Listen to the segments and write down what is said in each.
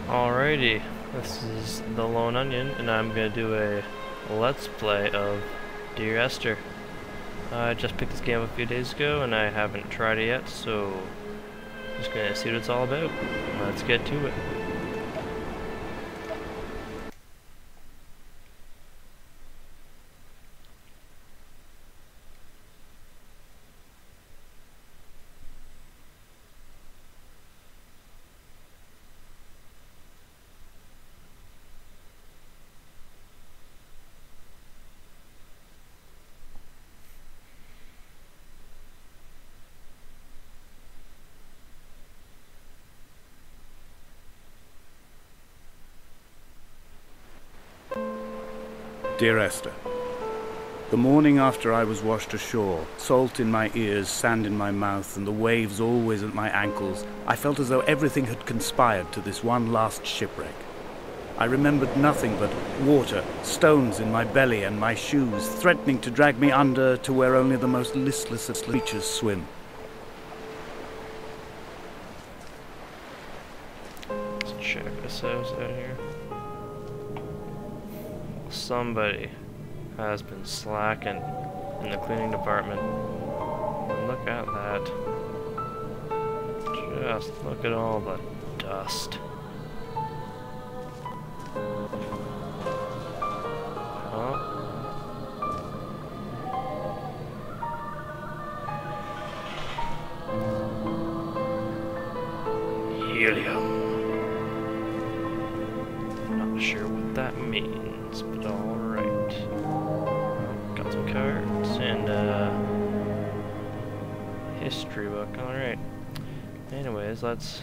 Alrighty, this is the Lone Onion, and I'm gonna do a Let's Play of Dear Esther. I just picked this game up a few days ago, and I haven't tried it yet, so I'm just gonna see what it's all about. Let's get to it. Dear Esther, the morning after I was washed ashore, salt in my ears, sand in my mouth, and the waves always at my ankles, I felt as though everything had conspired to this one last shipwreck. I remembered nothing but water, stones in my belly and my shoes, threatening to drag me under to where only the most listless of creatures swim. Let's check this out here. Somebody has been slacking in the cleaning department. And look at that. Just look at all the dust. Oh. Helium. Not sure what that means, but alright. Got some cards and history book, alright. Anyways, let's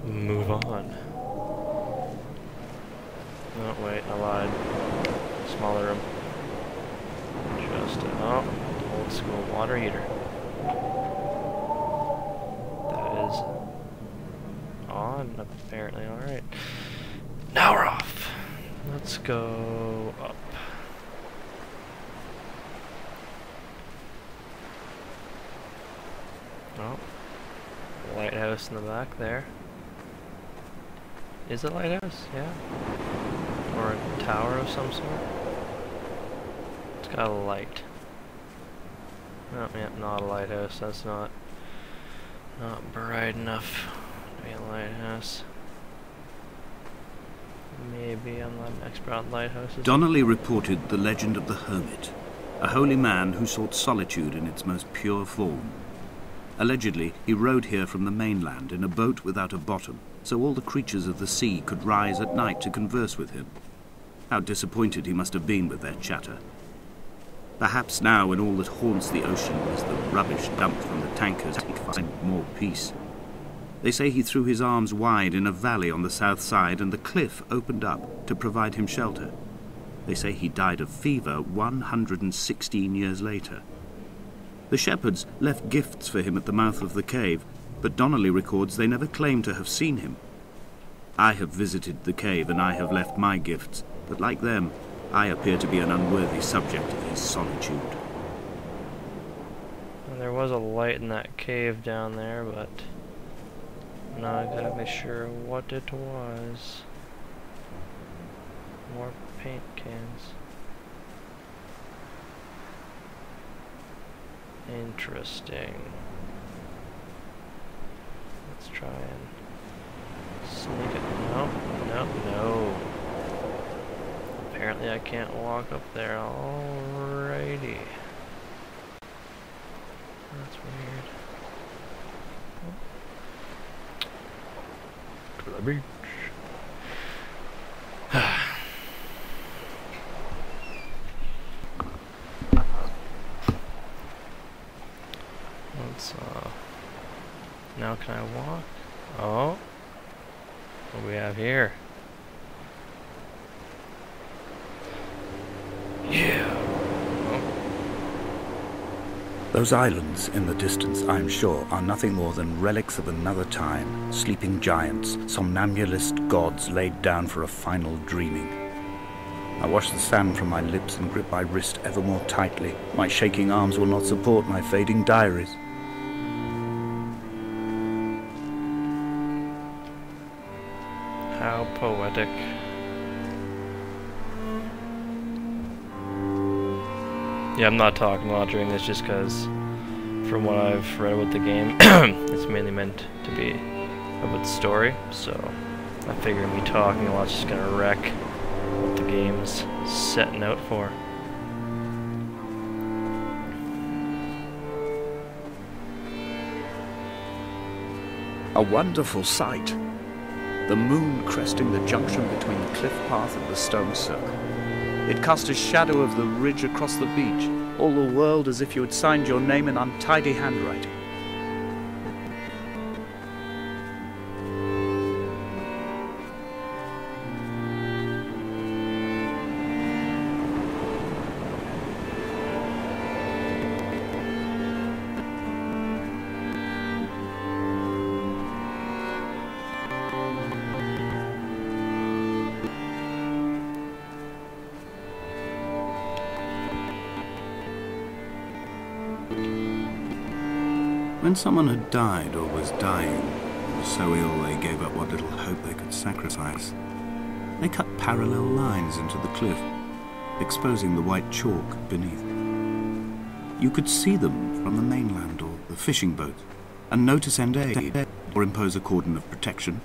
move on. Oh wait, I lied. Smaller room. Just old school water heater. That is on, apparently, alright. Now we're off. Let's go up. Oh, lighthouse in the back there. Is it a lighthouse? Yeah. Or a tower of some sort. It's got a light. Oh, yeah, not a lighthouse. That's not bright enough to be a lighthouse. Maybe I'm not an expert on lighthouses. Donnelly reported the legend of the hermit, a holy man who sought solitude in its most pure form. Allegedly, he rowed here from the mainland in a boat without a bottom, so all the creatures of the sea could rise at night to converse with him. How disappointed he must have been with their chatter. Perhaps now, when all that haunts the ocean is the rubbish dumped from the tankers, he'd find more peace. They say he threw his arms wide in a valley on the south side, and the cliff opened up to provide him shelter. They say he died of fever 116 years later. The shepherds left gifts for him at the mouth of the cave, but Donnelly records they never claimed to have seen him. I have visited the cave and I have left my gifts, but like them, I appear to be an unworthy subject of his solitude. Well, there was a light in that cave down there, but I'm not exactly sure what it was. More paint cans. Interesting. Let's try and sneak it. No. Apparently I can't walk up there. Alrighty. That's weird. To the beach. Let's, now can I walk? Oh. What do we have here? Yeah. Oh. Those islands in the distance, I'm sure, are nothing more than relics of another time, sleeping giants, somnambulist gods laid down for a final dreaming. I wash the sand from my lips and grip my wrist ever more tightly. My shaking arms will not support my fading diaries. How poetic. Yeah, I'm not talking a lot during this just because from what I've read about the game, it's mainly meant to be about the story, so I figure me talking a lot's just gonna wreck what the game's setting out for. A wonderful sight. The moon cresting the junction between the cliff path and the stone circle. It cast a shadow of the ridge across the beach, all the world as if you had signed your name in untidy handwriting. When someone had died or was dying, and was so ill they gave up what little hope they could sacrifice, they cut parallel lines into the cliff, exposing the white chalk beneath. You could see them from the mainland or the fishing boat, and know to send aid or impose a cordon of protection,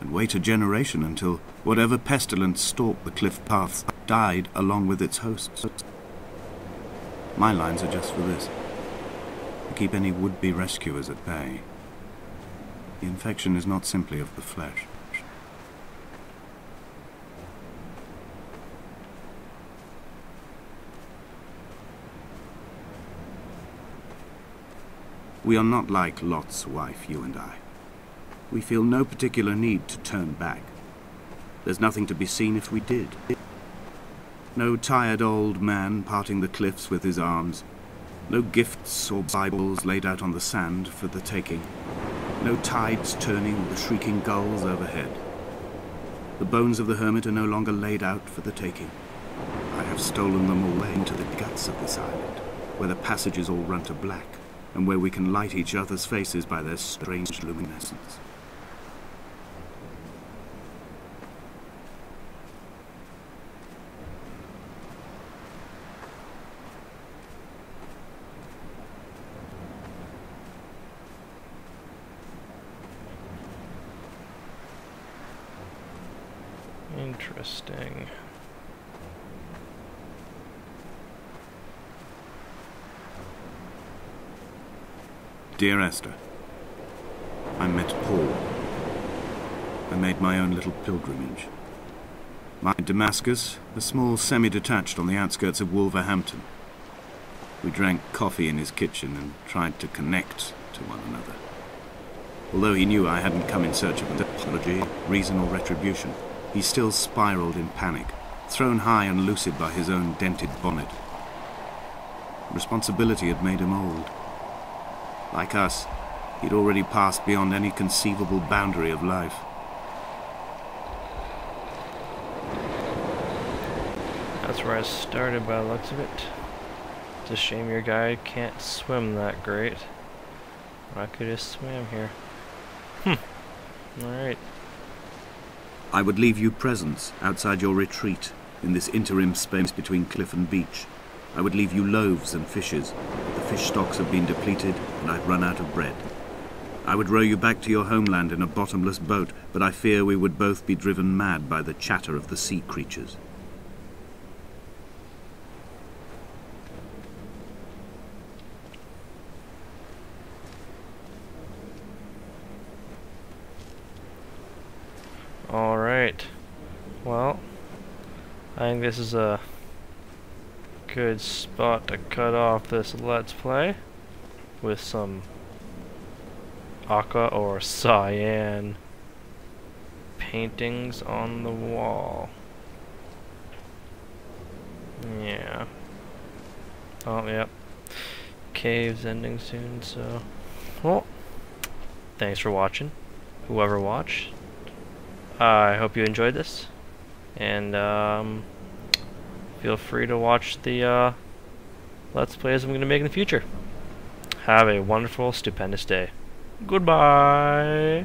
and wait a generation until whatever pestilence stalked the cliff paths died along with its hosts. My lines are just for this. To keep any would-be rescuers at bay. The infection is not simply of the flesh. We are not like Lot's wife, you and I. We feel no particular need to turn back. There's nothing to be seen if we did. No tired old man parting the cliffs with his arms. No gifts or Bibles laid out on the sand for the taking. No tides turning or the shrieking gulls overhead. The bones of the hermit are no longer laid out for the taking. I have stolen them away into the guts of this island, where the passages all run to black, and where we can light each other's faces by their strange luminescence. Interesting. Dear Esther, I met Paul. I made my own little pilgrimage. My Damascus, a small semi-detached on the outskirts of Wolverhampton. We drank coffee in his kitchen and tried to connect to one another. Although he knew I hadn't come in search of an apology, reason or retribution, he still spiraled in panic, thrown high and lucid by his own dented bonnet. Responsibility had made him old. Like us, he'd already passed beyond any conceivable boundary of life. That's where I started by the looks of it. It's a shame your guy can't swim that great. I could have swam here. Alright. I would leave you presents outside your retreat in this interim space between cliff and beach. I would leave you loaves and fishes. The fish stocks have been depleted and I've run out of bread. I would row you back to your homeland in a bottomless boat, but I fear we would both be driven mad by the chatter of the sea creatures. Alright. Well, I think this is a good spot to cut off this Let's Play with some aqua or cyan paintings on the wall. Yeah. Oh, yep. Cave's ending soon, so... Well, thanks for watching, whoever watched. I hope you enjoyed this, and feel free to watch the Let's Plays I'm going to make in the future. Have a wonderful, stupendous day. Goodbye!